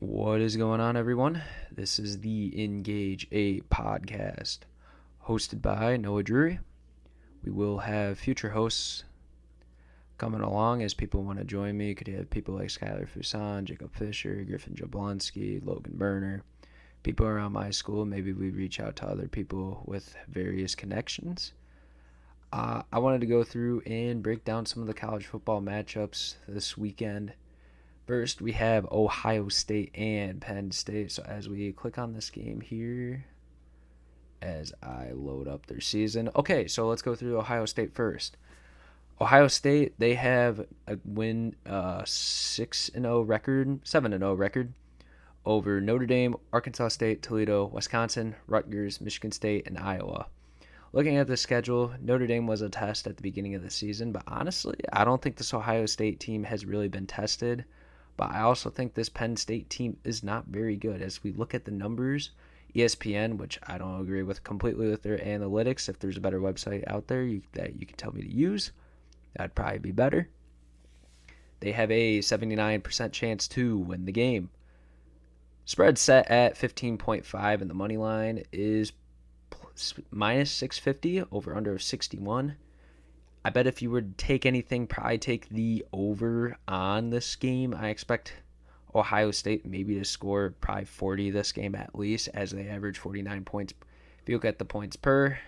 What is going on, everyone? This is the Engage A podcast hosted by Drury. We will have future hosts coming along as people want to join me. Could have people like Skylar Fuson, Jacob Fisher, Griffin Jablonski, Logan Berner, people around my school. Maybe we reach out to other people with various connections. I wanted to go through and break down some of the college football matchups this weekend. First, we have Ohio State and Penn State. So as we click on this game here, as I load up their season. Okay, so let's go through Ohio State first. Ohio State, they have a win, 6-0 record, 7-0 record over Notre Dame, Arkansas State, Toledo, Wisconsin, Rutgers, Michigan State, and Iowa. Looking at the schedule, Notre Dame was a test at the beginning of the season, but honestly, I don't think this Ohio State team has really been tested. But I also think this Penn State team is not very good. As we look at the numbers, ESPN, which I don't agree with completely with their analytics, if there's a better website out there that you can tell me to use, that'd probably be better. They have a 79% chance to win the game. Spread set at 15.5, and the money line is minus 650 over under 61. I bet if you would take anything, probably take the over on this game. I expect Ohio State maybe to score probably 40 this game at least, as they average 49 points. If you look at the points per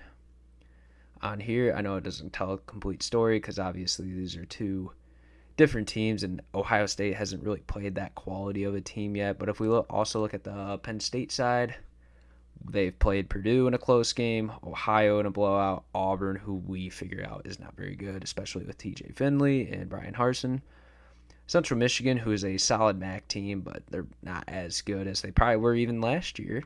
on here, I know it doesn't tell a complete story because obviously these are two different teams, and Ohio State hasn't really played that quality of a team yet. But if we also look at the Penn State side, they've played Purdue in a close game, Ohio in a blowout, Auburn, who we figure out is not very good, especially with TJ Finley and Brian Harsin. Central Michigan, who is a solid MAC team, but they're not as good as they probably were even last year.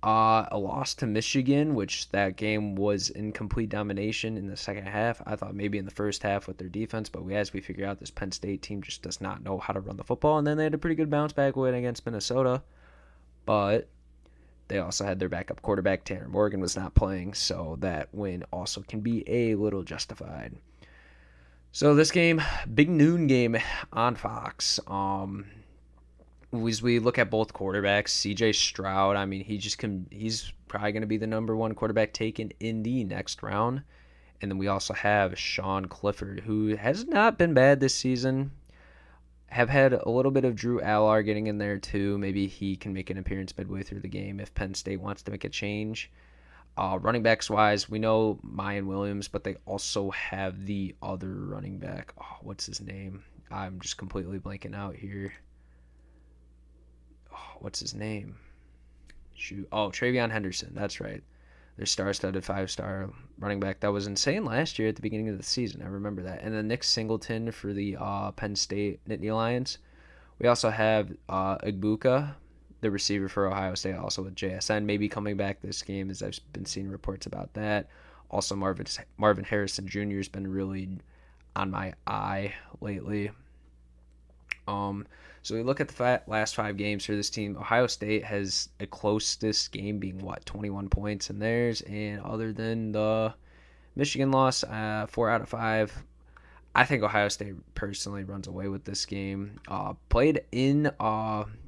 A loss to Michigan, which that game was in complete domination in the second half. I thought maybe in the first half with their defense, but as we figure out, this Penn State team just does not know how to run the football. And then they had a pretty good bounce back win against Minnesota. But they also had their backup quarterback, Tanner Morgan, was not playing, so that win also can be a little justified. So this game, big noon game on Fox. As we look at both quarterbacks, C.J. Stroud, I mean, he's probably going to be the number one quarterback taken in the next round. And then we also have Sean Clifford, who has not been bad this season. Have had a little bit of Drew Allar getting in there too. Maybe he can make an appearance midway through the game if Penn State wants to make a change. Running backs wise, we know Mayan Williams, but they also have the other running back. Oh, what's his name? I'm just completely blanking out here. Oh, what's his name? Shoot. Oh, Travion Henderson. That's right. Their star-studded 5-star running back. That was insane last year at the beginning of the season. I remember that. And then Nick Singleton for the Penn State Nittany Lions. We also have Igbuka, the receiver for Ohio State, also with JSN, maybe coming back this game, as I've been seeing reports about that. Also, Marvin Harrison Jr. has been really on my eye lately. So we look at the last 5 games for this team. Ohio State has a closest game being, 21 points in theirs. And other than the Michigan loss, 4 out of 5, I think Ohio State personally runs away with this game. Played in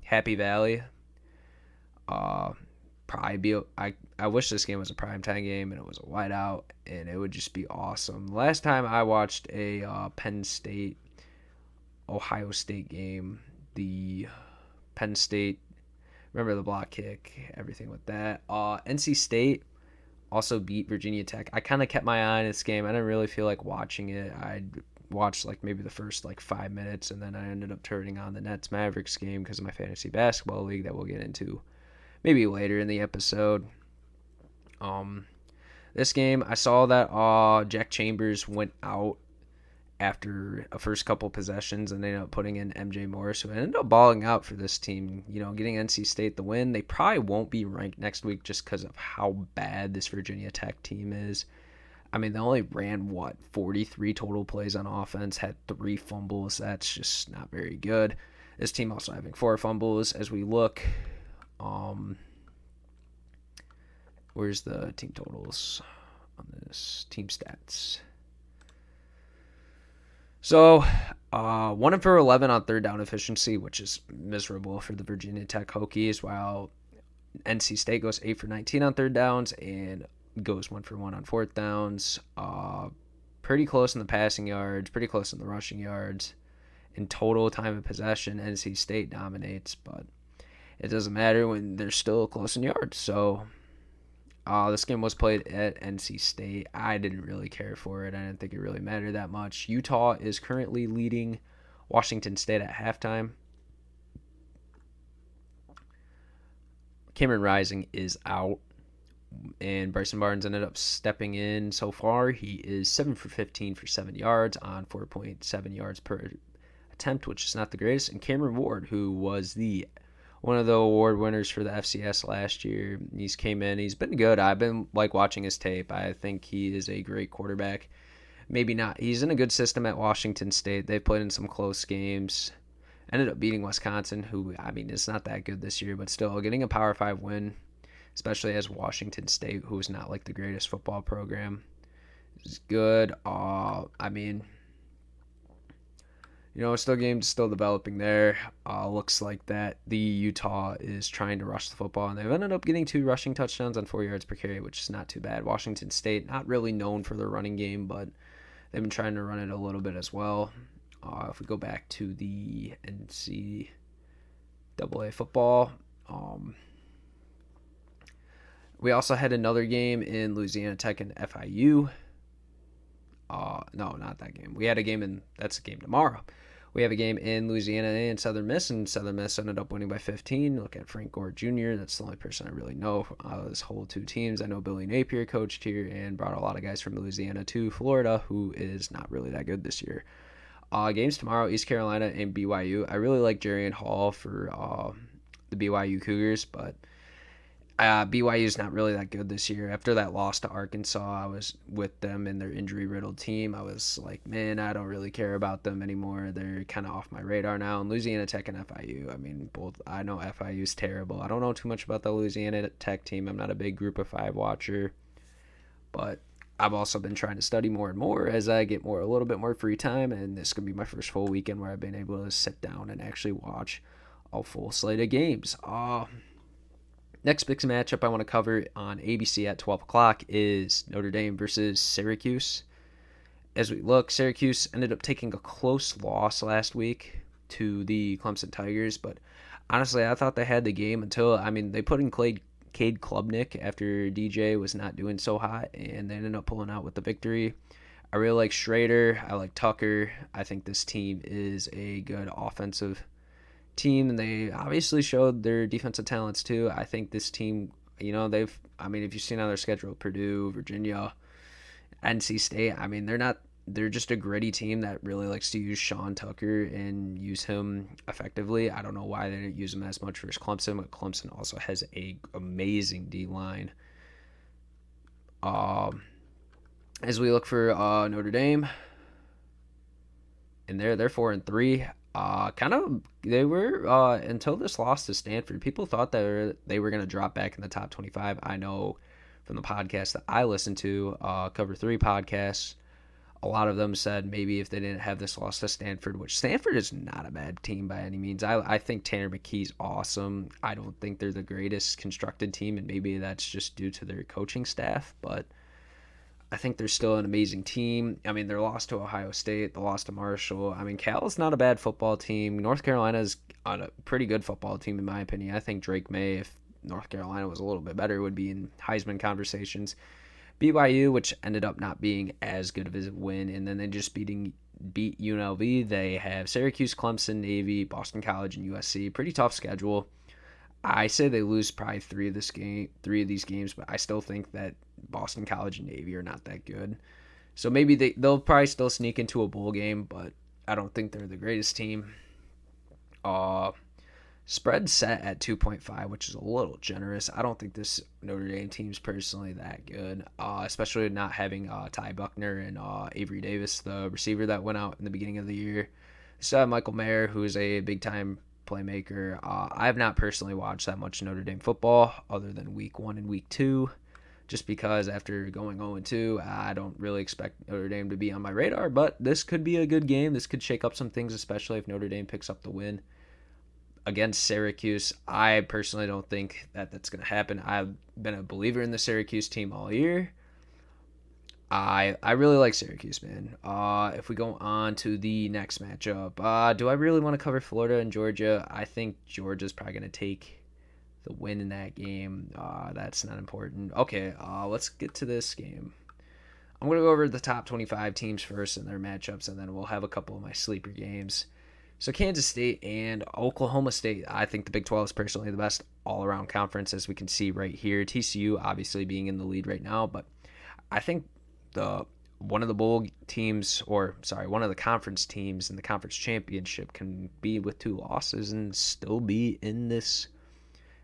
Happy Valley. Probably be. I wish this game was a primetime game and it was a whiteout, and it would just be awesome. Last time I watched a Penn State Ohio State game, the Penn State, remember the block kick, everything with that. NC State also beat Virginia Tech. I kind of kept my eye on this game. I didn't really feel like watching it. I watched maybe the first 5 minutes, and then I ended up turning on the Nets Mavericks game because of my fantasy basketball league that we'll get into maybe later in the episode. This game, I saw that Jack Chambers went out after a first couple possessions, and they ended up putting in MJ Morris, who ended up balling out for this team, getting NC State the win. They probably won't be ranked next week just because of how bad this Virginia Tech team is. I mean, they only ran, 43 total plays on offense, had 3 fumbles. That's just not very good. This team also having 4 fumbles as we look. Where's the team totals on this? Team stats. So 1 for 11 on third down efficiency, which is miserable for the Virginia Tech Hokies, while NC State goes 8 for 19 on third downs and goes 1 for 1 on fourth downs. Pretty close in the passing yards, pretty close in the rushing yards. In total time of possession, NC State dominates, but it doesn't matter when they're still close in yards. So this game was played at NC State. I didn't really care for it. I didn't think it really mattered that much. Utah is currently leading Washington State at halftime. Cameron Rising is out, and Bryson Barnes ended up stepping in so far. He is 7 for 15 for 7 yards on 4.7 yards per attempt, which is not the greatest. And Cameron Ward, who was one of the award winners for the FCS last year, he's came in. He's been good. I've been watching his tape. I think he is a great quarterback. Maybe not. He's in a good system at Washington State. They've played in some close games. Ended up beating Wisconsin, who, it's not that good this year, but still getting a Power 5 win, especially as Washington State, who is not the greatest football program, is good. Still developing there. Looks like that the Utah is trying to rush the football, and they've ended up getting 2 rushing touchdowns on 4 yards per carry, which is not too bad. Washington State, not really known for their running game, but they've been trying to run it a little bit as well. If we go back to the NCAA football, we also had another game in Louisiana Tech and FIU. No, not that game. We had a game that's a game tomorrow. We have a game in Louisiana and Southern Miss, and Southern Miss ended up winning by 15. Look at Frank Gore Jr. That's the only person I really know out of this whole 2 teams. I know Billy Napier coached here and brought a lot of guys from Louisiana to Florida, who is not really that good this year. Games tomorrow, East Carolina and BYU. I really like Jarian Hall for the BYU Cougars, but BYU is not really that good this year. After that loss to Arkansas, I was with them in their injury-riddled team. I was like, man, I don't really care about them anymore. They're kind of off my radar now. And Louisiana Tech and FIU, both. I know FIU is terrible. I don't know too much about the Louisiana Tech team. I'm not a big Group of 5 watcher, but I've also been trying to study more and more as I get a little bit more free time, and this is going to be my first full weekend where I've been able to sit down and actually watch a full slate of games. Next big matchup I want to cover on ABC at 12 o'clock is Notre Dame versus Syracuse. As we look, Syracuse ended up taking a close loss last week to the Clemson Tigers, but honestly, I thought they had the game until, they put in Cade Klubnik after DJ was not doing so hot, and they ended up pulling out with the victory. I really like Schrader. I like Tucker. I think this team is a good offensive team, and they obviously showed their defensive talents too. I think this team, if you've seen how they're scheduled, Purdue, Virginia, NC State, they're just a gritty team that really likes to use Sean Tucker and use him effectively. I don't know why they didn't use him as much versus Clemson, but Clemson also has a amazing D-line. As we look for Notre Dame, and they're 4-3. They were until this loss to Stanford, people thought that they were going to drop back in the top 25. I know from the podcast that I listened to, Cover 3 podcasts, a lot of them said maybe if they didn't have this loss to Stanford, which Stanford is not a bad team by any means. I think Tanner McKee's awesome. I don't think they're the greatest constructed team, and maybe that's just due to their coaching staff, but I think they're still an amazing team. Their loss to Ohio State, the loss to Marshall. Cal's not a bad football team. North Carolina's on a pretty good football team, in my opinion. I think Drake May, if North Carolina was a little bit better, would be in Heisman conversations. BYU, which ended up not being as good of a win, and then they just beat UNLV. They have Syracuse, Clemson, Navy, Boston College, and USC. Pretty tough schedule. I say they lose probably 3 of these games, but I still think that Boston College and Navy are not that good. So maybe they'll probably still sneak into a bowl game, but I don't think they're the greatest team. Spread set at 2.5, which is a little generous. I don't think this Notre Dame team's personally that good, especially not having Ty Buckner and Avery Davis, the receiver that went out in the beginning of the year. So Michael Mayer, who is a big-time playmaker. I have not personally watched that much Notre Dame football other than week 1 and week 2. just because after going 0-2, I don't really expect Notre Dame to be on my radar, but this could be a good game. This could shake up some things, especially if Notre Dame picks up the win against Syracuse. I personally don't think that that's going to happen. I've been a believer in the Syracuse team all year. I really like Syracuse, man. If we go on to the next matchup, do I really want to cover Florida and Georgia? I think Georgia's probably going to take the win in that game. That's not important. Okay, let's get to this game. I'm going to go over the top 25 teams first and their matchups, and then we'll have a couple of my sleeper games. So Kansas State and Oklahoma State. I think the Big 12 is personally the best all-around conference, as we can see right here. TCU obviously being in the lead right now, but I think one of the bowl teams, one of the conference teams in the conference championship can be with 2 losses and still be in this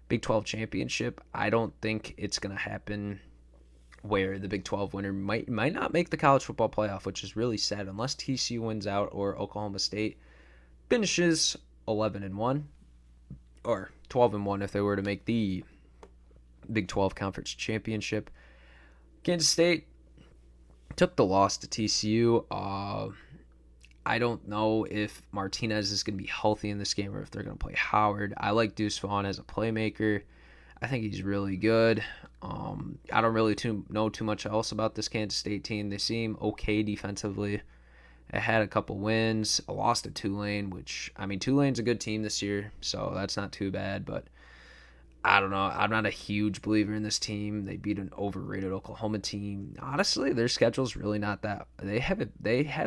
Big 12 championship. I don't think it's going to happen where the Big 12 winner might not make the college football playoff, which is really sad unless TCU wins out or Oklahoma State finishes 11-1 or 12-1 if they were to make the Big 12 conference championship. Kansas State took the loss to TCU. I don't know if Martinez is going to be healthy in this game or if they're going to play Howard. I like Deuce Vaughn as a playmaker. I think he's really good. I don't really know too much else about this Kansas State team. They seem okay defensively. It had a couple wins. A loss to Tulane, which, I mean, Tulane's a good team this year, so that's not too bad, but I don't know. I'm not a huge believer in this team. They beat an overrated Oklahoma team. Honestly, their schedule's really not that. They have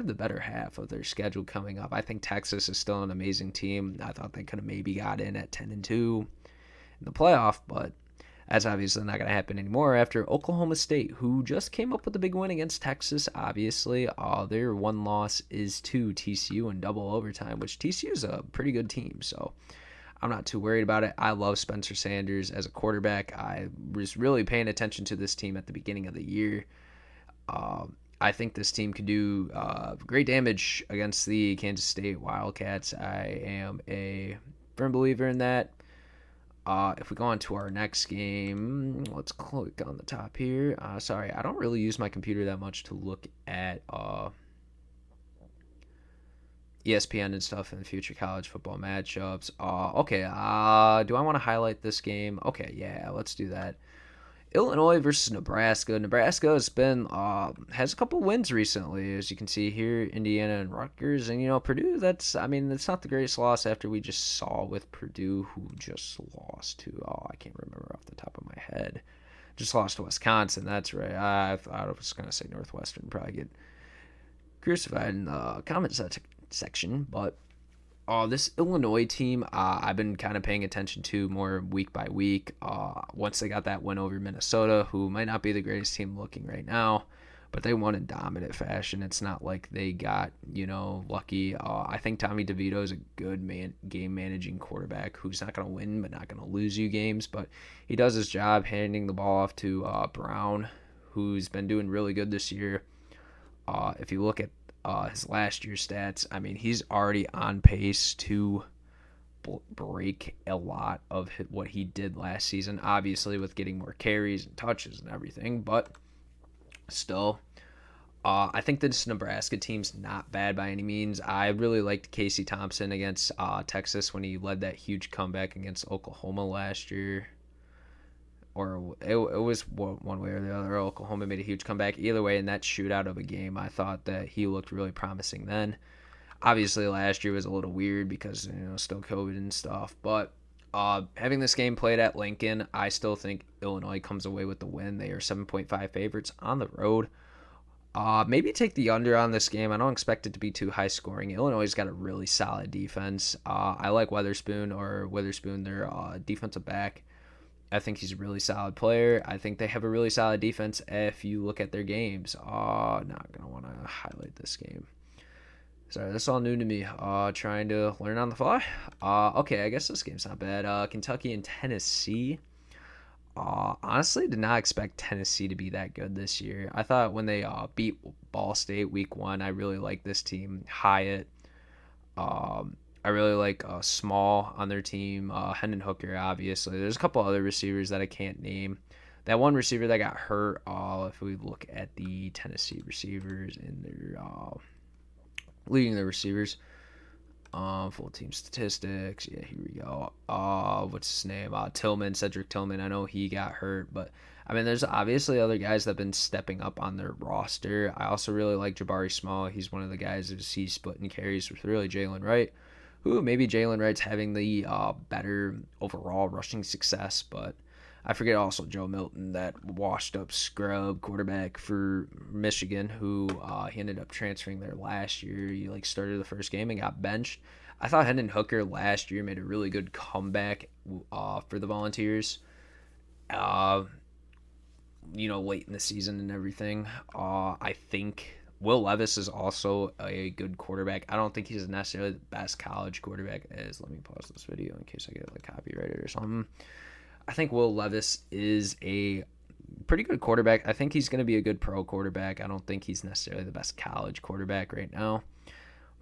the better half of their schedule coming up. I think Texas is still an amazing team. I thought they could have maybe got in at 10-2 in the playoff, but that's obviously not going to happen anymore after Oklahoma State, who just came up with a big win against Texas, obviously. Their one loss is to TCU in double overtime, which TCU is a pretty good team, so I'm not too worried about it. I love Spencer Sanders as a quarterback. I was really paying attention to this team at the beginning of the year. I think this team could do great damage against the Kansas State Wildcats. I am a firm believer in that. If we go on to our next game, let's click on the top here. Sorry, I don't really use my computer that much to look at ESPN and stuff in the future college football matchups. Okay, do I want to highlight this game? Okay, yeah, let's do that. Illinois versus Nebraska. Nebraska has a couple wins recently, as you can see here. Indiana and Rutgers, and Purdue. That's not the greatest loss after we just saw with Purdue, who just lost to I can't remember off the top of my head. Just lost to Wisconsin. That's right. I thought I was gonna say Northwestern. Probably get crucified in the comment section, but this Illinois team, I've been kind of paying attention to more week by week. Once they got that win over Minnesota, who might not be the greatest team looking right now, but they won in dominant fashion. It's not like they got, lucky. I think Tommy DeVito is a good game managing quarterback who's not going to win but not going to lose you games, but he does his job handing the ball off to Brown, who's been doing really good this year. If you look at his last year's stats, he's already on pace to break a lot of what he did last season, obviously with getting more carries and touches and everything, but still, I think this Nebraska team's not bad by any means. I really liked Casey Thompson against Texas when he led that huge comeback against Oklahoma last year. Or it was one way or the other. Oklahoma made a huge comeback. Either way, in that shootout of a game, I thought that he looked really promising then. Obviously, last year was a little weird because, still COVID and stuff. But having this game played at Lincoln, I still think Illinois comes away with the win. They are 7.5 favorites on the road. Maybe take the under on this game. I don't expect it to be too high scoring. Illinois has got a really solid defense. I like Witherspoon, their defensive back. I think he's a really solid player. I think they have a really solid defense if you look at their games. Not going to want to highlight this game. Sorry, that's all new to me. Trying to learn on the fly. Okay, I guess this game's not bad. Kentucky and Tennessee. Honestly, did not expect Tennessee to be that good this year. I thought when they beat Ball State week 1, I really liked this team. Hyatt. I really like Small on their team. Hendon Hooker, obviously. There's a couple other receivers that I can't name. that one receiver that got hurt, if we look at the Tennessee receivers and their leading the receivers, full team statistics. Yeah, here we go. What's his name? Cedric Tillman. I know he got hurt, but I mean, there's obviously other guys that have been stepping up on their roster. I also really like Jabari Small. He's one of the guys that he's splitting carries with really Jalen Wright, who maybe Jalen Wright's having the better overall rushing success, but I forget also Joe Milton, that washed up scrub quarterback for Michigan, who he ended up transferring there last year. He started the first game and got benched. I thought Hendon Hooker last year made a really good comeback for the Volunteers. Late in the season and everything. I think Will Levis is also a good quarterback. I don't think he's necessarily the best college quarterback. Let me pause this video in case I get copyrighted or something. I think Will Levis is a pretty good quarterback. I think he's going to be a good pro quarterback. I don't think he's necessarily the best college quarterback right now.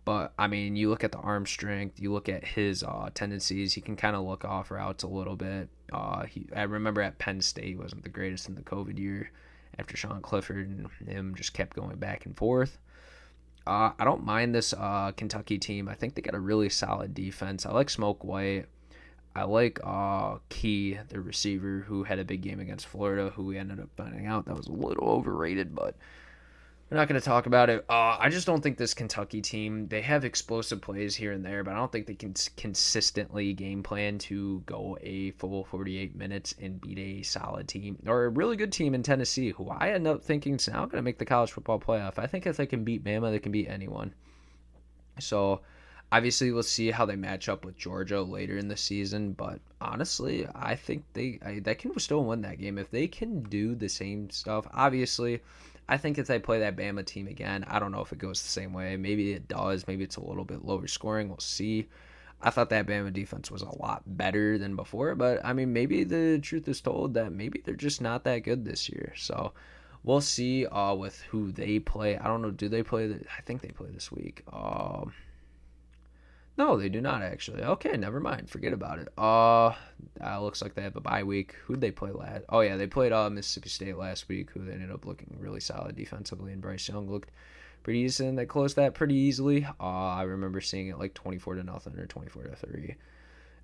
But, I mean, you look at the arm strength, you look at his tendencies, he can kind of look off routes a little bit. I remember at Penn State, he wasn't the greatest in the COVID year after Sean Clifford and him just kept going back and forth. I don't mind this Kentucky team. I think they got a really solid defense. I like Smoke White. I like Key, the receiver, who had a big game against Florida, who we ended up finding out that was a little overrated, but we're not going to talk about it. I just don't think this Kentucky team, they have explosive plays here and there, but I don't think they can consistently game plan to go a full 48 minutes and beat a solid team or a really good team in Tennessee, who I end up thinking is now going to make the college football playoff. I think if they can beat Bama, they can beat anyone. So obviously, we'll see how they match up with Georgia later in the season, but honestly, I think they can still win that game if they can do the same stuff. Obviously, I think if they play that Bama team again, I don't know if it goes the same way. Maybe it does. Maybe it's a little bit lower scoring. We'll see. I thought that Bama defense was a lot better than before, but I mean, maybe the truth is told that maybe they're just not that good this year. So we'll see with who they play. I don't know. Do they play? I think they play this week. No, they do not actually. Okay, never mind. Forget about it. Looks like they have a bye week. Who'd they play last? Oh yeah, they played Mississippi State last week, who they ended up looking really solid defensively, and Bryce Young looked pretty decent. They closed that pretty easily. I remember seeing it 24-0 or 24-3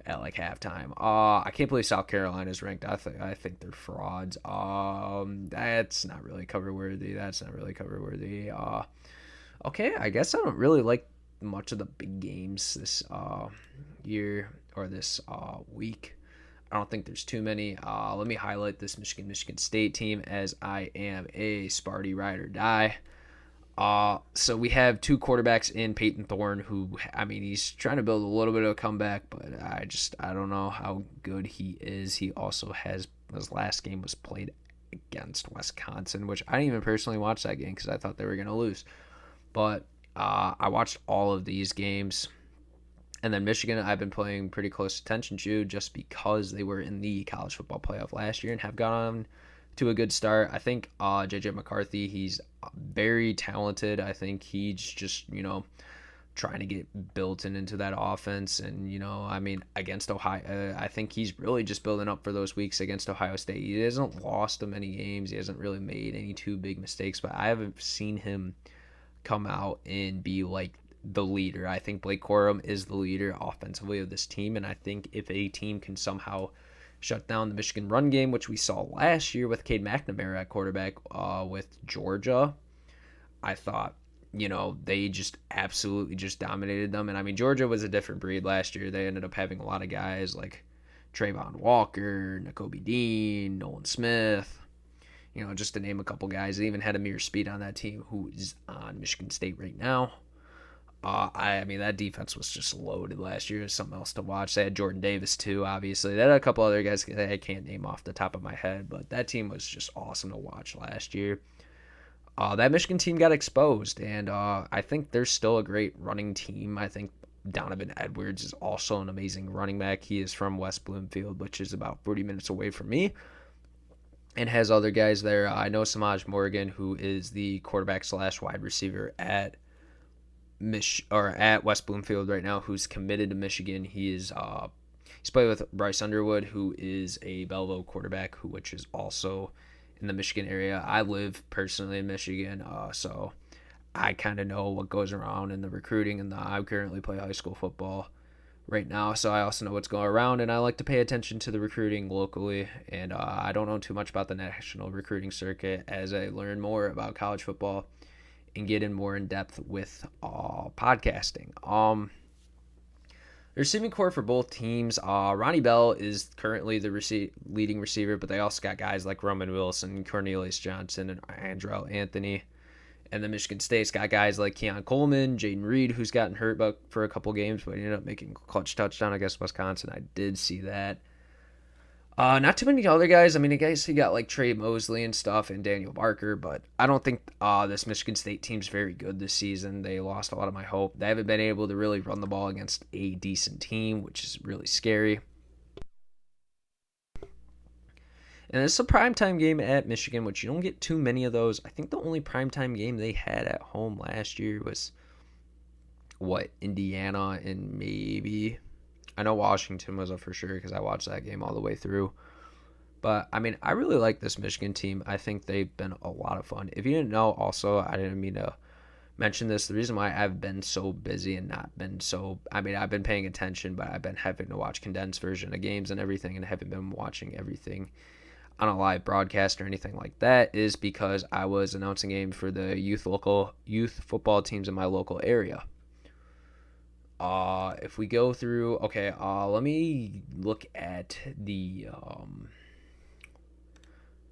at halftime. I can't believe South Carolina's ranked. I think they're frauds. That's not really cover worthy. Okay, I guess I don't really like much of the big games this year or this week. I don't think there's too many. Let me highlight this Michigan State team, as I am a Sparty ride or die. So we have two quarterbacks in Peyton Thorne, who, I mean, he's trying to build a little bit of a comeback, but I don't know how good he is. He also has, his last game was played against Wisconsin, which I didn't even personally watch that game because I thought they were going to lose. But I watched all of these games. And then Michigan, I've been paying pretty close attention to just because they were in the college football playoff last year and have gone to a good start. I think J.J. McCarthy, he's very talented. I think he's just, trying to get built into that offense. And, against Ohio, I think he's really just building up for those weeks against Ohio State. He hasn't lost many games. He hasn't really made any too big mistakes, but I haven't seen him come out and be the leader. I think Blake Corum is the leader offensively of this team, and I think if a team can somehow shut down the Michigan run game, which we saw last year with Cade McNamara at quarterback with Georgia, I thought, they just absolutely just dominated them. And I mean, Georgia was a different breed last year. They ended up having a lot of guys like Trayvon Walker, Nakobe Dean, Nolan Smith, just to name a couple guys. They even had Amir Speed on that team, who is on Michigan State right now. I mean, that defense was just loaded last year. It's something else to watch. They had Jordan Davis, too, obviously. They had a couple other guys that I can't name off the top of my head, but that team was just awesome to watch last year. That Michigan team got exposed, and I think they're still a great running team. I think Donovan Edwards is also an amazing running back. He is from West Bloomfield, which is about 40 minutes away from me, and has other guys there. I know Samaj Morgan, who is the quarterback / wide receiver at West Bloomfield right now, who's committed to Michigan. He is He's played with Bryce Underwood, who is a Belleville quarterback, which is also in the Michigan area. I live personally in Michigan, so I kind of know what goes around in the recruiting, and I currently play high school football right now, so I also know what's going around, and I like to pay attention to the recruiting locally, and I don't know too much about the national recruiting circuit as I learn more about college football and get in more in depth with podcasting. The receiving core for both teams, Ronnie Bell is currently the leading receiver, but they also got guys like Roman Wilson, Cornelius Johnson, and Andrell Anthony. And then Michigan State's got guys like Keon Coleman, Jaden Reed, who's gotten hurt for a couple games, but he ended up making a clutch touchdown against Wisconsin. I did see that. Not too many other guys. I mean, I guess he got like Trey Mosley and stuff and Daniel Barker, but I don't think this Michigan State team's very good this season. They lost a lot of my hope. They haven't been able to really run the ball against a decent team, which is really scary. And it's a primetime game at Michigan, which you don't get too many of those. I think the only primetime game they had at home last year was, Indiana and maybe... I know Washington was up for sure because I watched that game all the way through. But, I mean, I really like this Michigan team. I think they've been a lot of fun. If you didn't know, also, I didn't mean to mention this. The reason why I've been so busy and not been so... I mean, I've been paying attention, but I've been having to watch condensed version of games and everything and haven't been watching everything on a live broadcast or anything like that is because I was announcing game for the youth football teams in my local area. If we go through, okay, let me look at the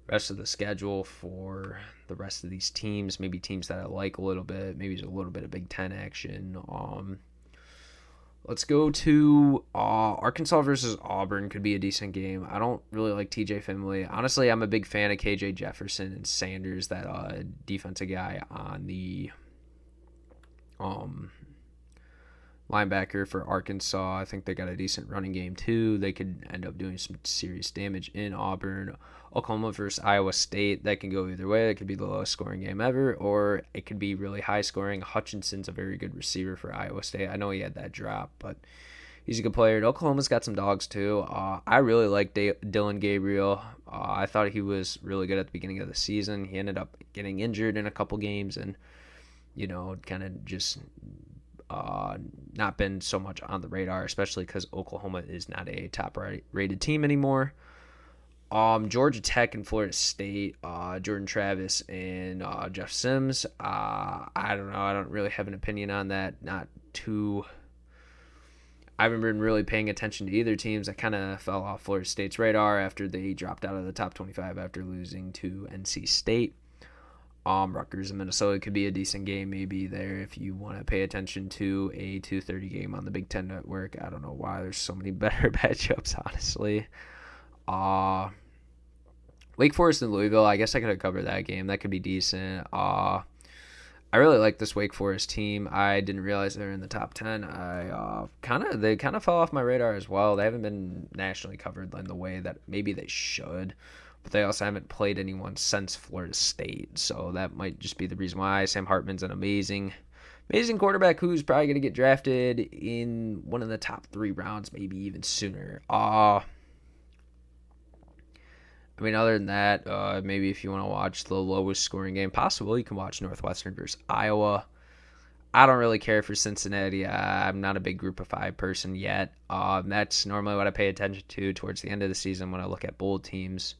rest of the schedule for the rest of these teams. Maybe teams that I like a little bit. Maybe there's a little bit of Big Ten action. Let's go to Arkansas versus Auburn. Could be a decent game. I don't really like TJ Finley. Honestly, I'm a big fan of KJ Jefferson and Sanders, that defensive guy on the linebacker for Arkansas. I think they got a decent running game too. They could end up doing some serious damage in Auburn. Oklahoma versus Iowa State. That can go either way. It could be the lowest scoring game ever, or it could be really high scoring. Hutchinson's a very good receiver for Iowa State. I know he had that drop, but he's a good player. And Oklahoma's got some dogs too. I really like Dylan Gabriel. I thought he was really good at the beginning of the season. He ended up getting injured in a couple games and, kind of just not been so much on the radar, especially because Oklahoma is not a top-rated team anymore. Georgia Tech and Florida State, Jordan Travis and Jeff Sims. I don't know. I don't really have an opinion on that. I haven't been really paying attention to either teams. I kind of fell off Florida State's radar after they dropped out of the top 25 after losing to NC State. Rutgers and Minnesota could be a decent game maybe there if you want to pay attention to a 2:30 game on the Big Ten Network. I don't know why there's so many better matchups, honestly. Wake Forest and Louisville, I guess I could have covered that game. That could be decent. I really like this Wake Forest team. I didn't realize they were in the top 10. They kind of fell off my radar as well. They haven't been nationally covered in the way that maybe they should. But they also haven't played anyone since Florida State. So that might just be the reason why. Sam Hartman's an amazing quarterback who's probably going to get drafted in one of the top 3 rounds, maybe even sooner. Other than that, maybe if you want to watch the lowest scoring game possible, you can watch Northwestern versus Iowa. I don't really care for Cincinnati. I'm not a big group of 5 person yet. That's normally what I pay attention to towards the end of the season when I look at bowl teams.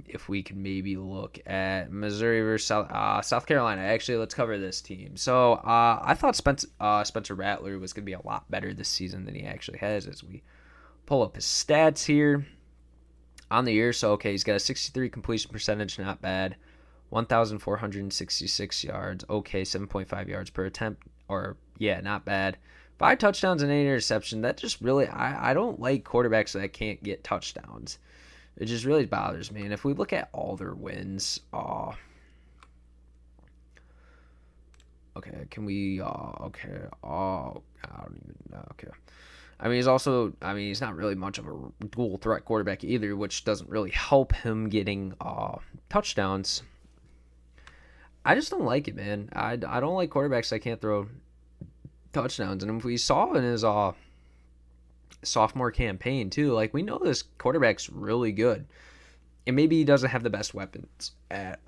If we can maybe look at Missouri versus South Carolina. Actually, let's cover this team. So I thought Spencer Rattler was going to be a lot better this season than he actually has as we pull up his stats here on the year. So, okay, he's got a 63 completion percentage, not bad. 1,466 yards. Okay, 7.5 yards per attempt. Not bad. 5 touchdowns and 8 interceptions. That just really, I don't like quarterbacks that can't get touchdowns. It just really bothers me. And if we look at all their wins, I don't even know. Okay. He's not really much of a dual threat quarterback either, which doesn't really help him getting touchdowns. I just don't like it, man. I don't like quarterbacks that can't throw touchdowns. And if we saw in his sophomore campaign too. Like, we know this quarterback's really good, and maybe he doesn't have the best weapons at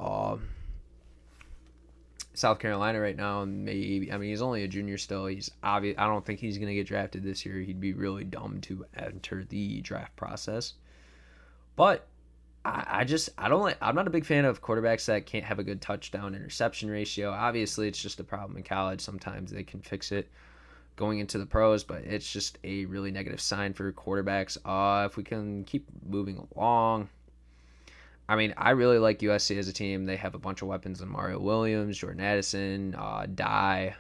South Carolina right now. And maybe, I mean, he's only a junior still. He's obvious. I don't think he's going to get drafted this year. He'd be really dumb to enter the draft process. But I'm not a big fan of quarterbacks that can't have a good touchdown interception ratio. Obviously, it's just a problem in college. Sometimes they can fix it going into the pros, but it's just a really negative sign for quarterbacks. If we can keep moving along, I mean, I really like USC as a team. They have a bunch of weapons in Mario Williams, Jordan Addison, Dye.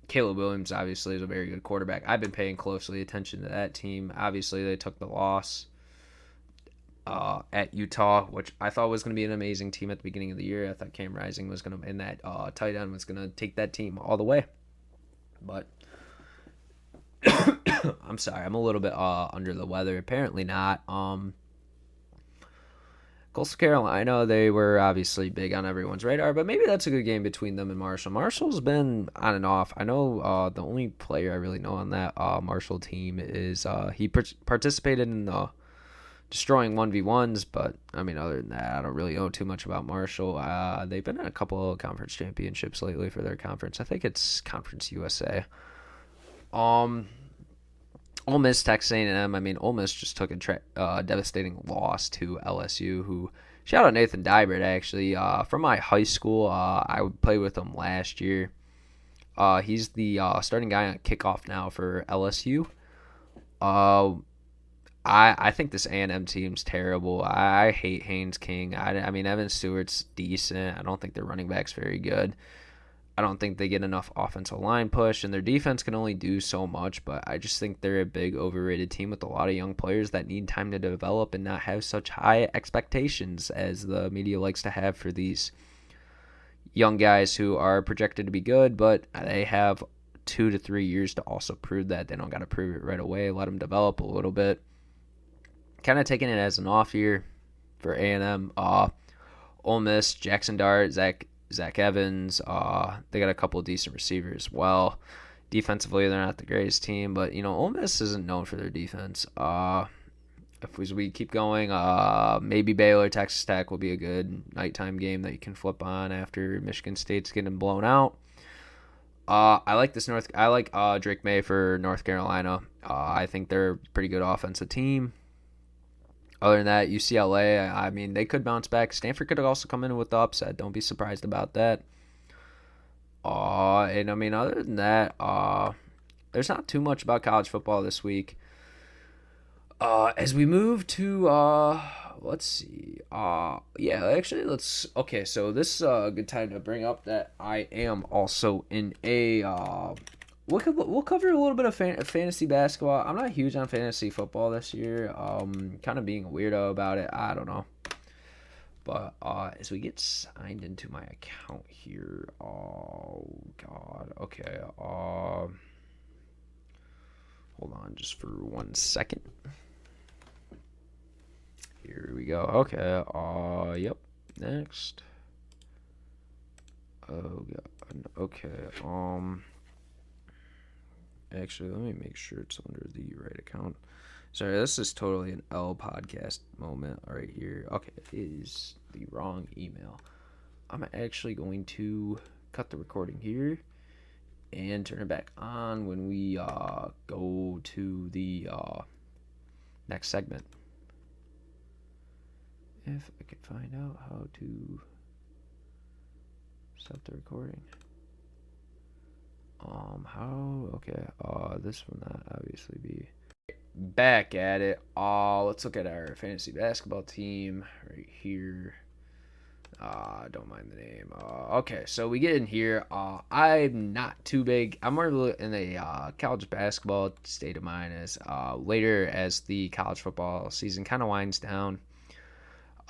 Caleb Williams, obviously, is a very good quarterback. I've been paying closely attention to that team. Obviously, they took the loss at Utah, which I thought was going to be an amazing team at the beginning of the year. I thought Cam Rising was going to, and that tight end was going to take that team all the way. But I'm sorry, I'm a little bit under the weather. Apparently not. Coastal Carolina, they were obviously big on everyone's radar, but maybe that's a good game between them and Marshall. Marshall's been on and off. I know the only player I really know on that Marshall team is he participated in destroying 1v1s, but I mean, other than that, I don't really know too much about Marshall. They've been in a couple of conference championships lately for their conference. I think it's Conference USA. Ole Miss, Texas A&M. I mean, Ole Miss just took a devastating loss to LSU, who shout out Nathan Dybert, actually. From my high school, I would play with him last year. He's the starting guy on kickoff now for LSU. I think this A&M team's terrible. I hate Haynes King. I mean, Evan Stewart's decent. I don't think their running back's very good. I don't think they get enough offensive line push, and their defense can only do so much, but I just think they're a big overrated team with a lot of young players that need time to develop and not have such high expectations as the media likes to have for these young guys who are projected to be good, but they have 2 to 3 years to also prove that. They don't got to prove it right away. Let them develop a little bit. Kind of taking it as an off year for A&M. Ole Miss, Jackson Dart, Zach Evans, they got a couple of decent receivers as well. Defensively, they're not the greatest team, but, Ole Miss isn't known for their defense. If we keep going, maybe Baylor, Texas Tech will be a good nighttime game that you can flip on after Michigan State's getting blown out. I like Drake May for North Carolina. I think they're a pretty good offensive team. Other than that, UCLA, I mean, they could bounce back. Stanford could also come in with the upset. Don't be surprised about that. And I mean, other than that, there's not too much about college football this week. As we move to, let's see. Okay, so this is a good time to bring up that I am also in a, We'll cover a little bit of fantasy basketball. I'm not huge on fantasy football this year. Kind of being a weirdo about it. I don't know. But as we get signed into my account here, oh god. Okay. Hold on, just for 1 second. Here we go. Okay. Yep. Next. Oh god. Okay. Actually, let me make sure it's under the right account. Sorry, this is totally an L podcast moment right here. Okay, it is the wrong email. I'm actually going to cut the recording here and turn it back on when we go to the next segment. If I can find out how to stop the recording. This will not obviously be back at it. Let's look at our fantasy basketball team right here. Don't mind the name. Okay, so we get in here. I'm not too big. I'm more in the college basketball state of mind as later as the college football season kind of winds down.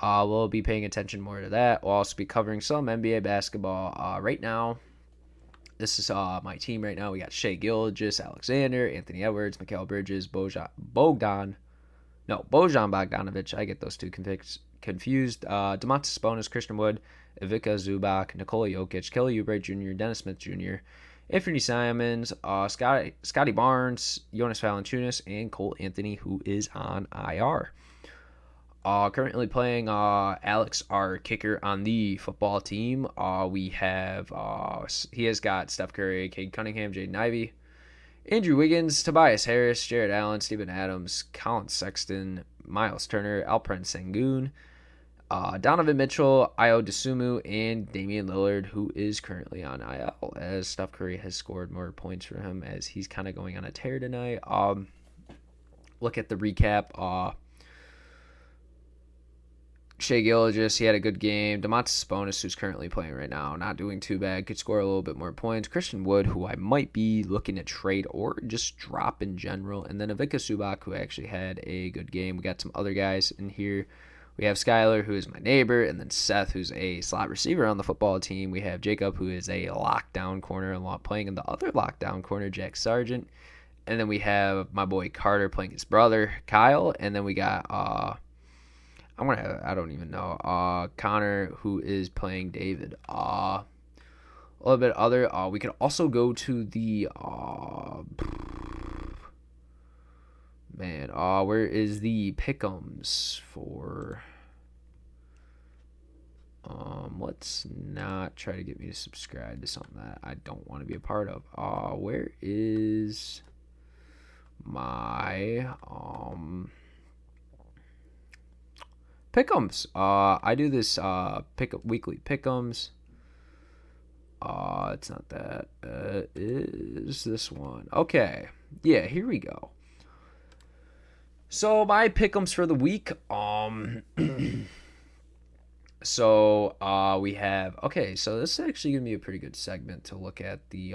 We'll be paying attention more to that. We'll also be covering some NBA basketball. Right now, this is my team right now. We got Shai Gilgeous-Alexander, Anthony Edwards, Mikal Bridges, Bojan Bogdanovic. I get those two confused. Domantas Sabonis, Christian Wood, Ivica Zubac, Nikola Jokic, Kelly Oubre Jr., Dennis Smith Jr., Anthony Simons, Scotty Barnes, Jonas Valanciunas, and Cole Anthony, who is on IR. Currently playing Alex, our kicker on the football team. We have he has got Steph Curry, Cade Cunningham, Jaden Ivey, Andrew Wiggins, Tobias Harris, Jared Allen, Steven Adams, Colin Sexton, Miles Turner, Alperen Sengun, Donovan Mitchell, Ayo Dosunmu, and Damian Lillard, who is currently on IL, as Steph Curry has scored more points for him as he's kind of going on a tear tonight. Look at the recap. Shai Gilgeous, he had a good game. Domantas Sabonis, who's currently playing right now, not doing too bad. Could score a little bit more points. Christian Wood, who I might be looking to trade or just drop in general. And then Ivica Zubac, who actually had a good game. We got some other guys in here. We have Skyler, who is my neighbor, and then Seth, who's a slot receiver on the football team. We have Jacob, who is a lockdown corner, playing in the other lockdown corner, Jack Sargent. And then we have my boy Carter playing his brother, Kyle. And then we got I don't even know. Connor, who is playing David. A little bit other. We could also go to the where is the pick'ems for? Let's not try to get me to subscribe to something that I don't want to be a part of. Where is my pick'ems? I do this weekly pick'ems. It's not that. It is this one. Okay. Yeah, here we go. So my pick'ems for the week. So we have. Okay, so this is actually gonna be a pretty good segment to look at the.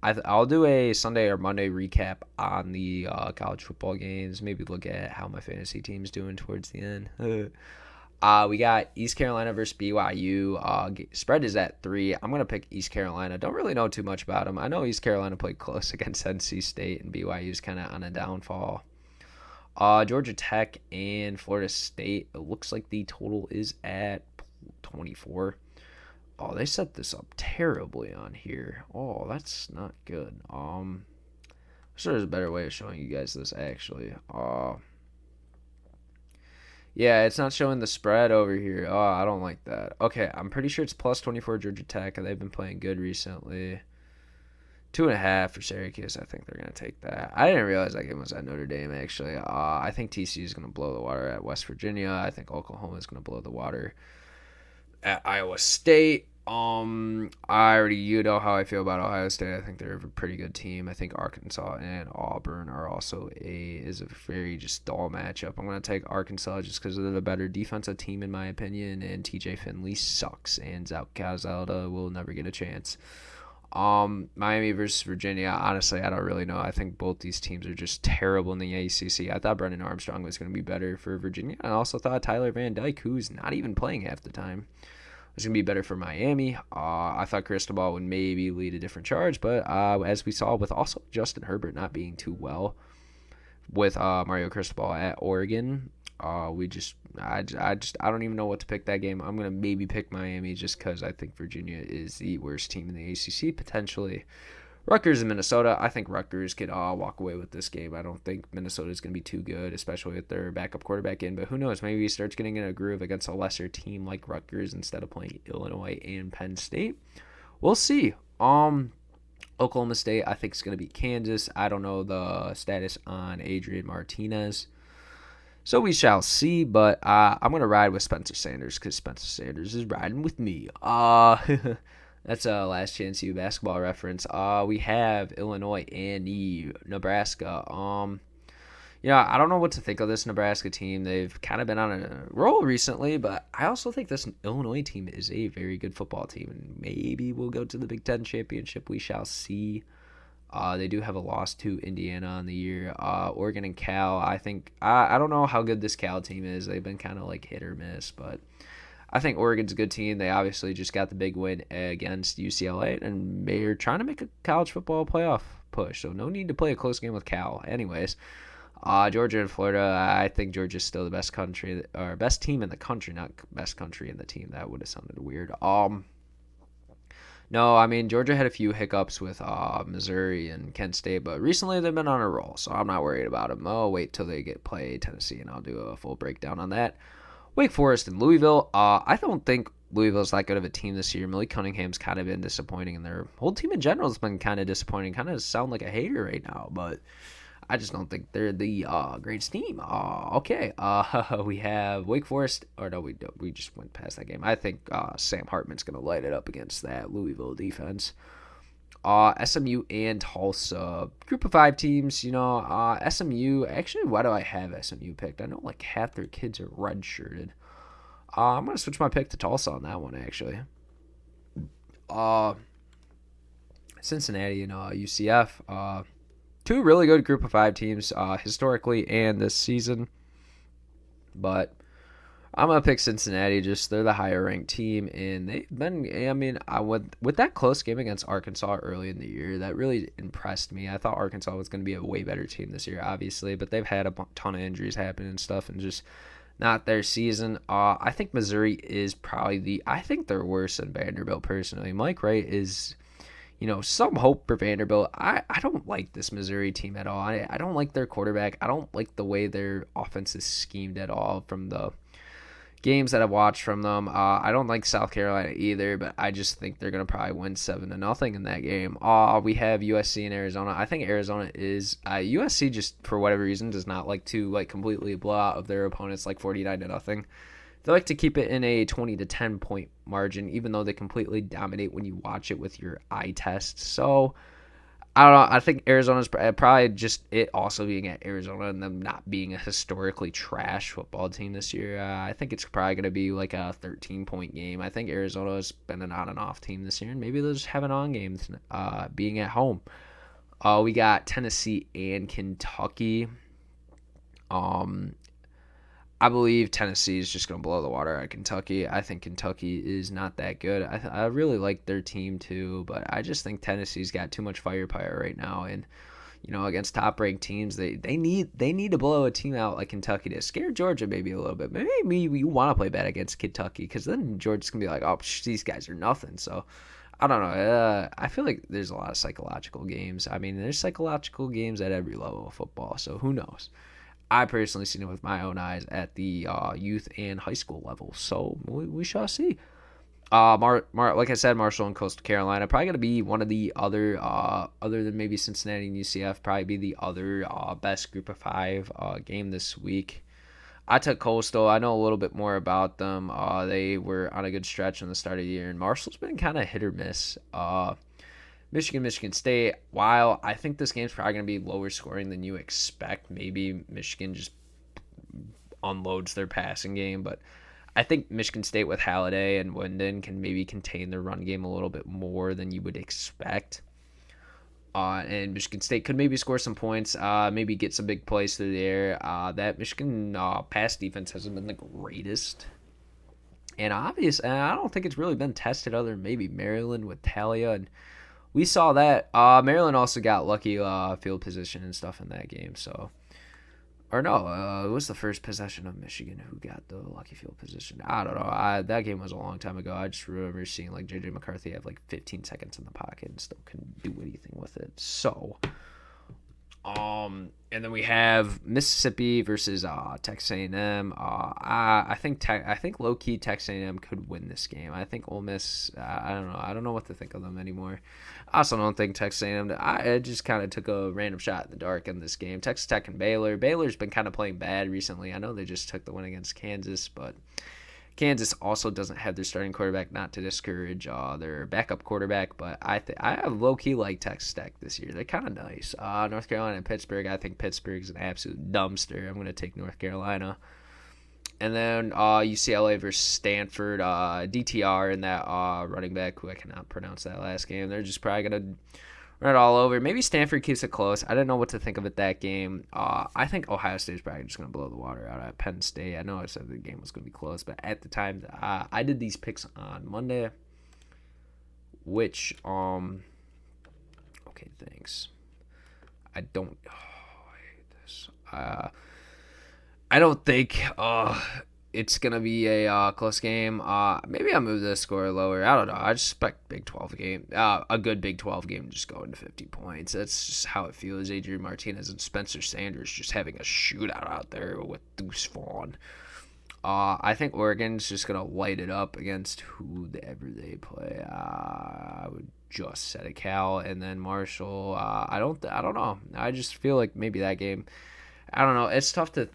I'll do a Sunday or Monday recap on the college football games. Maybe look at how my fantasy team's doing towards the end. We got East Carolina versus BYU. Spread is at 3. I'm going to pick East Carolina. Don't really know too much about them. I know East Carolina played close against NC State, and BYU's kind of on a downfall. Georgia Tech and Florida State. It looks like the total is at 24. Oh, they set this up terribly on here. Oh, that's not good. I'm sure there's a better way of showing you guys this, actually. Yeah, it's not showing the spread over here. Oh, I don't like that. Okay, I'm pretty sure it's plus 24 Georgia Tech, and they've been playing good recently. 2.5 for Syracuse. I think they're going to take that. I didn't realize that game was at Notre Dame, actually. I think TCU is going to blow the water at West Virginia. I think Oklahoma is going to blow the water at Iowa State. You know how I feel about Ohio State. I think they're a pretty good team. I think Arkansas and Auburn are also is a very just dull matchup. I'm going to take Arkansas just because they're the better defensive team in my opinion, and TJ Finley sucks, and Zach Calzada will never get a chance. Miami versus Virginia, honestly, I don't really know. I think both these teams are just terrible in the ACC. I thought Brendan Armstrong was going to be better for Virginia. I also thought Tyler Van Dyke, who's not even playing half the time, was going to be better for Miami. I thought Cristobal would maybe lead a different charge, but as we saw with also Justin Herbert not being too well with Mario Cristobal at Oregon, I don't even know what to pick that game. I'm going to maybe pick Miami just because I think Virginia is the worst team in the ACC, potentially. Rutgers and Minnesota. I think Rutgers could walk away with this game. I don't think Minnesota is going to be too good, especially with their backup quarterback in. But who knows? Maybe he starts getting in a groove against a lesser team like Rutgers instead of playing Illinois and Penn State. We'll see. Oklahoma State, I think, is going to beat Kansas. I don't know the status on Adrian Martinez. So we shall see, but I'm going to ride with Spencer Sanders because Spencer Sanders is riding with me. That's a Last Chance U basketball reference. We have Illinois and Nebraska. I don't know what to think of this Nebraska team. They've kind of been on a roll recently, but I also think this Illinois team is a very good football team, and maybe we'll go to the Big Ten championship. We shall see. They do have a loss to Indiana on the year. Oregon and Cal, I think, I don't know how good this Cal team is. They've been kind of like hit or miss, but I think Oregon's a good team. They obviously just got the big win against UCLA, and they're trying to make a college football playoff push, so no need to play a close game with Cal. Anyways, Georgia and Florida, I think Georgia's still the best team in the country, not best country in the team. That would have sounded weird. No, I mean, Georgia had a few hiccups with Missouri and Kent State, but recently they've been on a roll, so I'm not worried about them. I'll wait till they get play Tennessee, and I'll do a full breakdown on that. Wake Forest and Louisville. I don't think Louisville's that good of a team this year. Malik Cunningham's kind of been disappointing, and their whole team in general has been kind of disappointing. Kind of sound like a hater right now, but I just don't think they're the greatest team. Okay. We have Wake Forest. Or no, we don't. We just went past that game. I think Sam Hartman's going to light it up against that Louisville defense. SMU and Tulsa. Group of 5 teams, SMU. Actually, why do I have SMU picked? I know like half their kids are redshirted. I'm going to switch my pick to Tulsa on that one, actually. Cincinnati and UCF. 2 really good group of 5 teams historically and this season. But I'm going to pick Cincinnati. Just they're the higher ranked team. And they've been, I mean, with that close game against Arkansas early in the year, that really impressed me. I thought Arkansas was going to be a way better team this year, obviously. But they've had a ton of injuries happen and stuff and just not their season. I think Missouri is probably I think they're worse than Vanderbilt personally. Mike Wright is, some hope for Vanderbilt. I don't like this Missouri team at all. I don't like their quarterback. I don't like the way their offense is schemed at all from the games that I've watched from them. I don't like South Carolina either, but I just think they're going to probably win 7-0 in that game. We have USC and Arizona. I think Arizona is USC just for whatever reason does not like to completely blow out of their opponents 49-0. They like to keep it in a 20 to 10 point margin, even though they completely dominate when you watch it with your eye test. So I don't know. I think Arizona's probably just it also being at Arizona and them not being a historically trash football team this year. I think it's probably going to be like a 13-point game. I think Arizona's been an on and off team this year, and maybe they'll just have an on game being at home. We got Tennessee and Kentucky. I believe Tennessee is just going to blow the water out of Kentucky. I think Kentucky is not that good. I really like their team too, but I just think Tennessee's got too much firepower right now. And against top-ranked teams, they need to blow a team out like Kentucky to scare Georgia maybe a little bit. Maybe you want to play bad against Kentucky because then Georgia's gonna be like, oh, these guys are nothing. So I don't know. I feel like there's a lot of psychological games. I mean, there's psychological games at every level of football. So who knows? I personally seen it with my own eyes at the youth and high school level, so we shall see. Like I said, Marshall and Coastal Carolina probably going to be one of the other, other than maybe Cincinnati and UCF, probably be the other best group of 5 game this week. I took Coastal. I know a little bit more about them. They were on a good stretch in the start of the year, and Marshall's been kind of hit or miss. Michigan State, while I think this game's probably going to be lower scoring than you expect, maybe Michigan just unloads their passing game, but I think Michigan State with Halliday and Wyndon can maybe contain their run game a little bit more than you would expect. And Michigan State could maybe score some points, maybe get some big plays through the air. That Michigan pass defense hasn't been the greatest. And obviously, I don't think it's really been tested other than maybe Maryland with Talia, and we saw that. Maryland also got lucky field position and stuff in that game. So, or no, it was the first possession of Michigan who got the lucky field position. I don't know. That game was a long time ago. I just remember seeing J.J. McCarthy have 15 seconds in the pocket and still couldn't do anything with it. So, and then we have Mississippi versus Texas A&M. I think low key Texas A&M could win this game. I think Ole Miss. I don't know. I don't know what to think of them anymore. I also don't think Texas A&M. I just kind of took a random shot in the dark in this game. Texas Tech and Baylor. Baylor's been kind of playing bad recently. I know they just took the win against Kansas, but Kansas also doesn't have their starting quarterback, not to discourage their backup quarterback, but I have low-key like Texas Tech this year. They're kind of nice. North Carolina and Pittsburgh, I think Pittsburgh's an absolute dumpster. I'm going to take North Carolina. And then UCLA versus Stanford, DTR and that running back, who I cannot pronounce that last game. They're just probably going to run it all over. Maybe Stanford keeps it close. I didn't know what to think of it that game. I think Ohio State's probably just going to blow the water out of Penn State. I know I said the game was going to be close, but at the time, I did these picks on Monday, which, okay, thanks. I hate this. I don't think, it's going to be a close game. Maybe I'll move the score lower. I don't know. I just expect Big 12 game. A good Big 12 game just going to 50 points. That's just how it feels. Adrian Martinez and Spencer Sanders just having a shootout out there with Deuce Vaughn. I think Oregon's just going to light it up against whoever they play. I would just set a Cal, and then Marshall. I don't know. I just feel like maybe that game. I don't know. It's tough to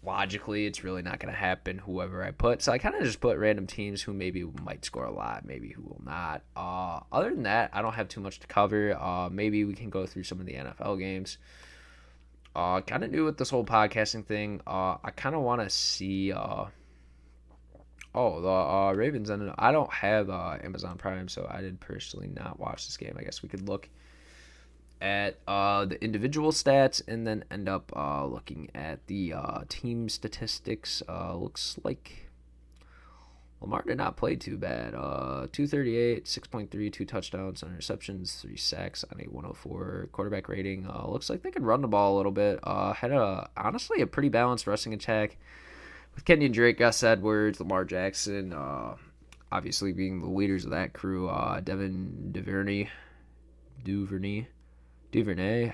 logically, it's really not going to happen. Whoever I put, so I kind of just put random teams who maybe might score a lot, maybe who will not. Other than that, I don't have too much to cover. Maybe we can go through some of the NFL games. Kind of new with this whole podcasting thing. I kind of want to see. The Ravens ended. I don't have Amazon Prime, so I did personally not watch this game. I guess we could look at the individual stats and then end up looking at the team statistics. Looks like Lamar did not play too bad. 238, 6.3, 2 touchdowns, interceptions, 3 sacks on a 104 quarterback rating. Looks like they could run the ball a little bit. Had honestly a pretty balanced rushing attack with Kenyon Drake, Gus Edwards, Lamar Jackson, obviously being the leaders of that crew. Devin Duvernay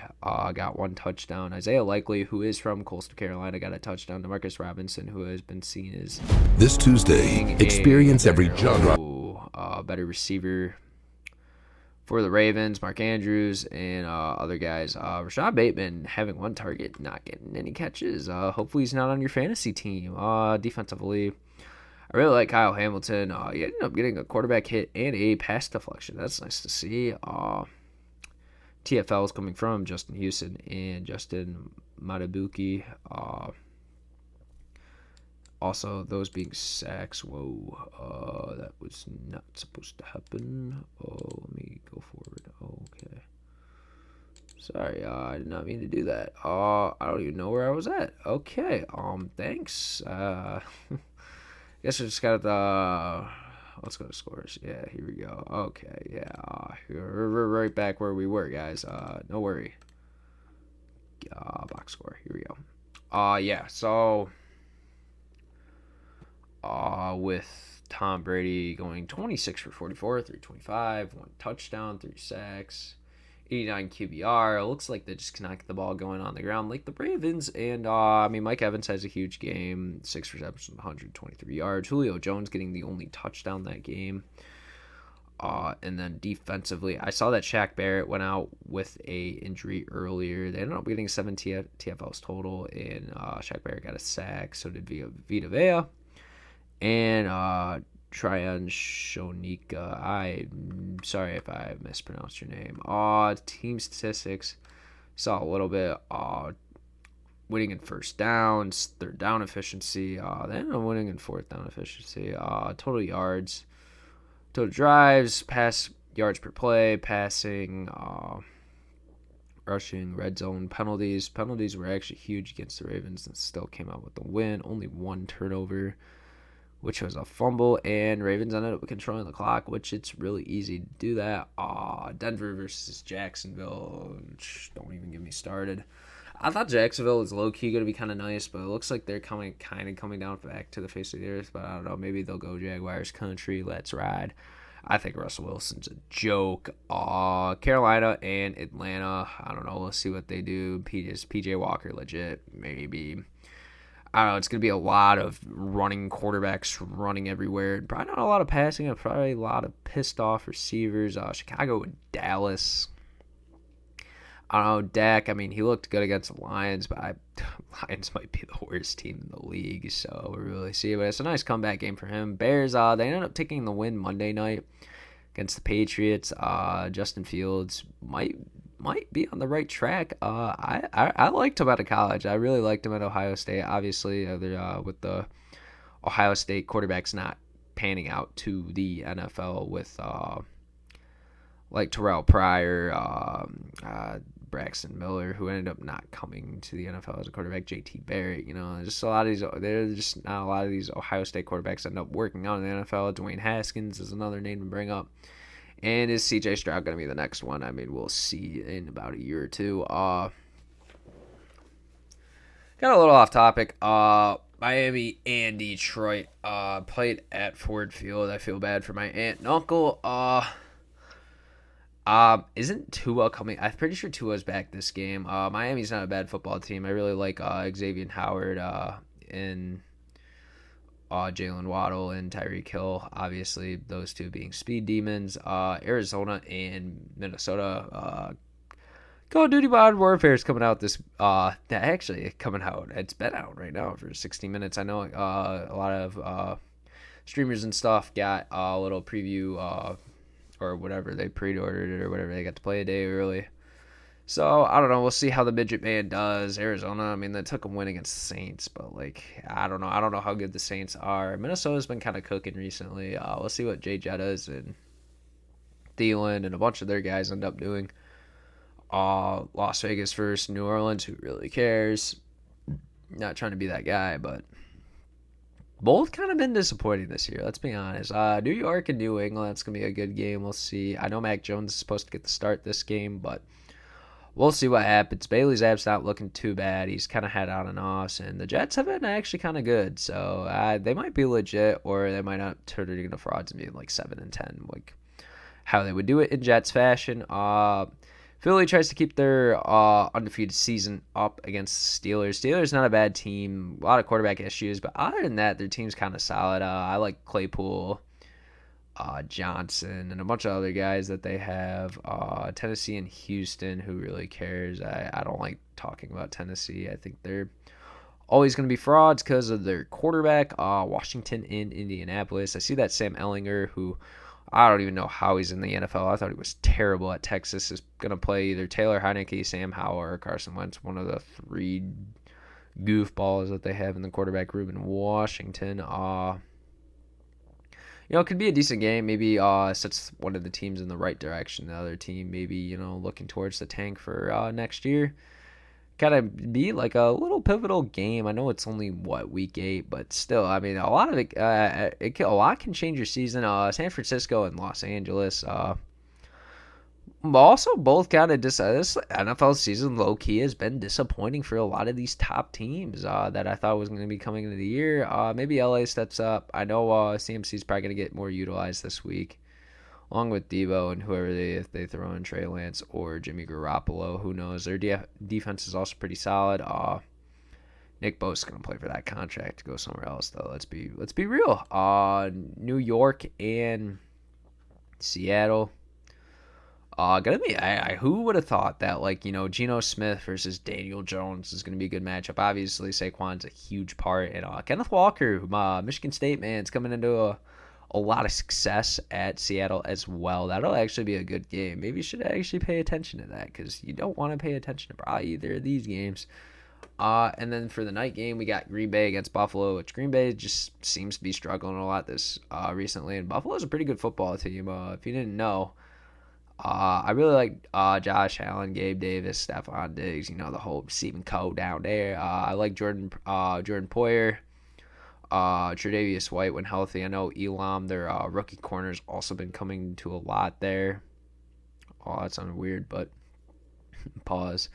got 1 touchdown. Isaiah Likely, who is from Coastal Carolina, got a touchdown. Demarcus Robinson, who has been seen as this Tuesday, experience every genre. Better receiver for the Ravens. Mark Andrews and other guys. Rashad Bateman having 1 target, not getting any catches. Hopefully he's not on your fantasy team. Defensively, I really like Kyle Hamilton. He ended up getting a quarterback hit and a pass deflection. That's nice to see. TFL is coming from Justin Houston and Justin Matabuki. Also, those being sacks. Whoa, that was not supposed to happen. Let me go forward. Okay. Sorry, I did not mean to do that. I don't even know where I was at. Okay, thanks. Guess I just got the... Let's go to scores. Yeah, here we go. Okay, yeah. We're right back where we were, guys. No worry. Box score. Here we go. Yeah, so... with Tom Brady going 26 for 44, 325, 1 touchdown, 3 sacks, 89 QBR. It looks like they just cannot get the ball going on the ground like the Ravens. And, Mike Evans has a huge game. 6 receptions, 123 yards. Julio Jones getting the only touchdown that game. And then defensively, I saw that Shaq Barrett went out with a injury earlier. They ended up getting 7 TFLs total, and Shaq Barrett got a sack. So did Vita Vea. And Tryon Shonika. I'm sorry if I mispronounced your name. Team statistics. Saw a little bit. Winning in first downs, third down efficiency. They ended up winning in fourth down efficiency. Total yards, total drives, pass yards per play, passing, rushing, red zone, penalties. Penalties were actually huge against the Ravens and still came out with the win. Only 1 turnover, which was a fumble, and Ravens ended up controlling the clock, which it's really easy to do that. Denver versus Jacksonville. Don't even get me started. I thought Jacksonville was low-key going to be kind of nice, but it looks like they're coming down back to the face of the earth, but I don't know. Maybe they'll go Jaguars country. Let's ride. I think Russell Wilson's a joke. Carolina and Atlanta, I don't know. Let's see what they do. PJ Walker legit, maybe. I don't know, it's going to be a lot of running quarterbacks running everywhere. Probably not a lot of passing. Probably a lot of pissed off receivers. Chicago and Dallas. I don't know, Dak, he looked good against the Lions, but Lions might be the worst team in the league, so we'll really see. But it's a nice comeback game for him. Bears, they ended up taking the win Monday night against the Patriots. Justin Fields might be on the right track. I liked him out of college. I really liked him at Ohio State. Obviously, with the Ohio State quarterbacks not panning out to the NFL with like Terrell Pryor, Braxton Miller, who ended up not coming to the NFL as a quarterback, JT Barrett. Just there's just not a lot of these Ohio State quarterbacks end up working out in the NFL. Dwayne Haskins is another name to bring up. And is CJ Stroud going to be the next one? We'll see in about a year or two. Got a little off topic. Miami and Detroit played at Ford Field. I feel bad for my aunt and uncle. Isn't Tua coming? I'm pretty sure Tua's back this game. Miami's not a bad football team. I really like Xavier Howard and Jalen Waddle and Tyreek Hill. Obviously, those two being speed demons. Arizona and Minnesota. Call of Duty Modern Warfare is coming out this. Actually coming out. It's been out right now for 60 minutes. I know a lot of streamers and stuff got a little preview or whatever, they pre-ordered it or whatever, they got to play a day early. So I don't know. We'll see how the midget man does. Arizona, I mean, they took a win against the Saints, but like I don't know. I don't know how good the Saints are. Minnesota's been kind of cooking recently. We'll see what Jay Jettas and Thielen and a bunch of their guys end up doing. Las Vegas versus New Orleans. Who really cares? Not trying to be that guy, but both kind of been disappointing this year. Let's be honest. New York and New England. That's gonna be a good game. We'll see. I know Mac Jones is supposed to get the start this game, but we'll see what happens. Bailey's app's not looking too bad. He's kind of had on and offs, and the Jets have been actually kind of good. So they might be legit, or they might not turn it into frauds and be like 7-10, like how they would do it in Jets fashion. Philly tries to keep their undefeated season up against the Steelers. Steelers not a bad team. A lot of quarterback issues, but other than that, their team's kind of solid. I like Claypool, Johnson, and a bunch of other guys that they have. Tennessee and Houston, who really cares? I don't like talking about Tennessee. I think they're always going to be frauds because of their quarterback. Washington and Indianapolis. I see that Sam Ellinger, who I don't even know how he's in the NFL. I thought he was terrible at Texas. Is going to play either Taylor Heineke, Sam Howell, or Carson Wentz, one of the three goofballs that they have in the quarterback room in Washington. It could be a decent game. Maybe sets one of the teams in the right direction. The other team maybe, looking towards the tank for next year. Kind of be like a little pivotal game. I know it's only week 8, but still, I mean, a lot of it, a lot can change your season. San Francisco and Los Angeles, also both kind of this NFL season low key has been disappointing for a lot of these top teams that I thought was going to be coming into the year. Maybe LA steps up. I know CMC is probably going to get more utilized this week, along with Debo and whoever if they throw in Trey Lance or Jimmy Garoppolo. Who knows? Their defense is also pretty solid. Nick Bosa's going to play for that contract to go somewhere else, though. Let's be real. New York and Seattle. Gonna be. Who would have thought that Geno Smith versus Daniel Jones is gonna be a good matchup? Obviously, Saquon's a huge part, and Kenneth Walker, Michigan State man, is coming into a lot of success at Seattle as well. That'll actually be a good game. Maybe you should actually pay attention to that because you don't want to pay attention to probably either of these games. And then for the night game, we got Green Bay against Buffalo, which Green Bay just seems to be struggling a lot this recently, and Buffalo's a pretty good football team. If you didn't know. I really like Josh Allen, Gabe Davis, Stephon Diggs, the whole receiving code down there. I like Jordan Poyer, Tre'Davious White when healthy. I know Elam, their rookie corner's also been coming to a lot there. Oh, that sounded weird, but pause.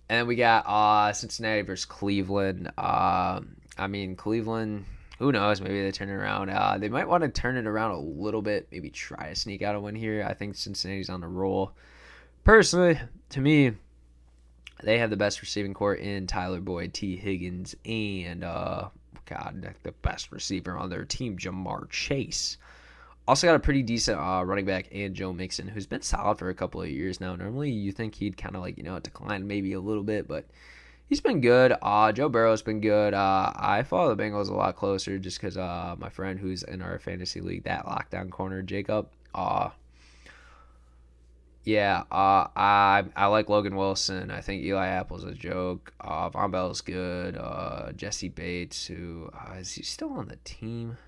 And then we got Cincinnati versus Cleveland. Cleveland, who knows? Maybe they turn it around. They might want to turn it around a little bit. Maybe try to sneak out a win here. I think Cincinnati's on the roll. Personally, to me, they have the best receiving core in Tyler Boyd, T. Higgins, and the best receiver on their team, Jamar Chase. Also got a pretty decent running back and Joe Mixon, who's been solid for a couple of years now. Normally, you think he'd kind of decline maybe a little bit, but he's been good. Joe Burrow's been good. I follow the Bengals a lot closer just because my friend who's in our fantasy league, that lockdown corner, Jacob. I like Logan Wilson. I think Eli Apple's a joke. Von Bell's good. Jesse Bates, who is he still on the team?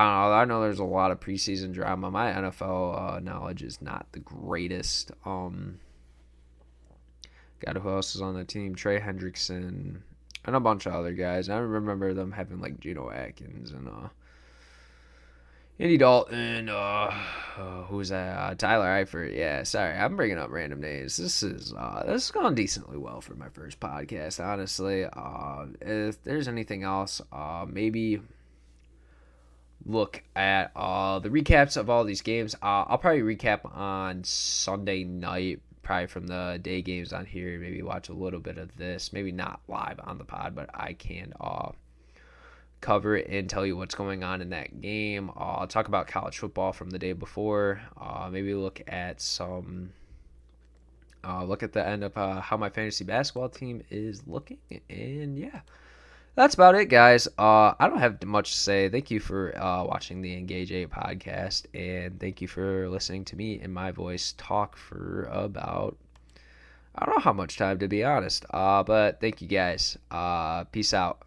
I don't know. I know there's a lot of preseason drama. My NFL knowledge is not the greatest. God, who else is on the team? Trey Hendrickson and a bunch of other guys. I remember them having Geno Atkins and Andy Dalton, who's that? Tyler Eifert. Yeah, sorry, I'm bringing up random names. This is gone decently well for my first podcast, honestly. If there's anything else, maybe look at the recaps of all these games. I'll probably recap on Sunday night, probably from the day games on here. Maybe watch a little bit of this. Maybe not live on the pod, but I can cover it and tell you what's going on in that game. I'll talk about college football from the day before. Maybe look at the end of how my fantasy basketball team is looking. And yeah, that's about it, guys. I don't have much to say. Thank you for watching the Engage 8 podcast, and thank you for listening to me and my voice talk for about, I don't know how much time, to be honest. But thank you, guys. Peace out.